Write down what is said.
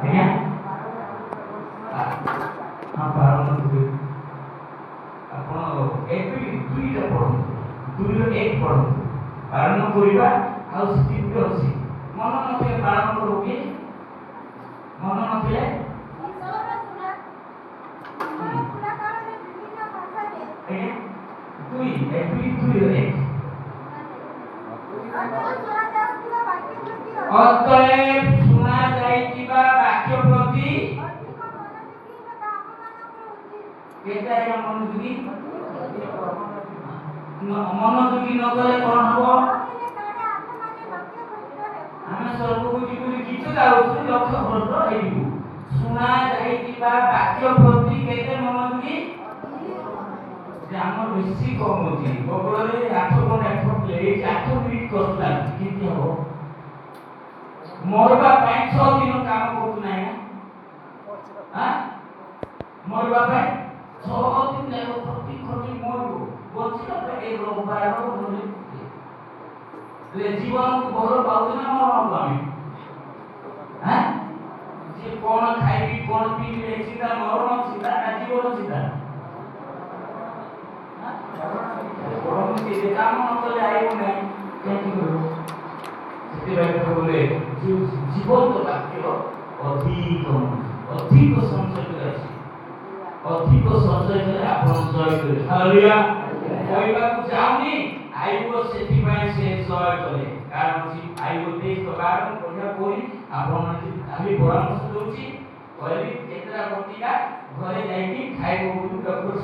ଆଜ୍ଞା ହଁ ପାଳନ କରିବେ। ଆପଣ ଦୁଇଟା ପଢ଼ନ୍ତୁ, 2:1 ପଢ଼ନ୍ତୁ। ପାଳନ କରିବା ଆଉ ସ୍ଥିତି ଅଛି। ମନ ନଥିଲେ ପାଳନ କରୁ କି? ମନ ନଥିଲେ ଅତଏବ ଶୁଣା ଯାଇଥିବା ବାକ୍ୟ ପ୍ରତି କେତେ ଆଜ୍ଞା ମନୋଯୋଗୀ ନ କଲେ କଣ ହବ? ଆମେ ସ୍ୱର୍ଗକୁ ଯିବୁ, ଗୀତ ଗାଉଛୁ, ଲକ୍ଷ ଭ୍ରଷ୍ଟ ହେଇଯିବୁ। ଶୁଣା ଯାଇଥିବା ବାକ୍ୟ ପ୍ରତି କେତେ ମନୋଯୋଗୀ? ଆମର ବେଶୀ କମ ଅଛି। ବଗଳରେ 8 ଘଣ୍ଟା ଖଟିଲେ 8 ମିନିଟ୍ କଷ୍ଟ ଲାଗୁଛି। କେମିତି ହବ? ମରିବା ପାଇଁ 6 ଦିନ କାମ କରୁଛୁ ନାହିଁ ନା? ମରିବା ପାଇଁ 6 ଦିନ ଯାକ ଖଟି ମରିବୁ। ବଞ୍ଚିବା ପାଇଁ ଏ ରବିବାର ଜୀବନକୁ ଭଲ ପାଉଛୁ ନା ମରଣକୁ ଆମେ? ଯେ କଣ ଖାଇବି କଣ ପିଇବି ଚିନ୍ତା, ମରଣ ଚିନ୍ତା ନା ଜୀବନ ଚିନ୍ତା? କାମ ନ କଲେ ଆଇବ ନାହିଁ, କେମିତି କରିବ? ସେଥିପାଇଁ କହିଲେ ଜୀବନ୍ତ ବାକ୍ୟ ଅଧିକ ସଞ୍ଚୟ କରି ଅଛି। ଅଧିକ ସଞ୍ଚୟ କଲେ ଆପଣ ଜୟ କରିବେ। ହାଲେଲୁୟା। କହିବାକୁ ଚାହୁଁନି ଆୟୁବ ସେଥିପାଇଁ ସେ ଜୟ କଲେ। କାରଣ ଆୟୁବ 23:12 ପଢିବା ପରେ ଆପଣମାନେ ଆମେ ପରାମର୍ଶ ଦଉଛି, କହିଲି କେତେଟା ବଟିକା ଘରେ ଯାଇକି ଖାଇବ ବୋଲି ଡକ୍ଟର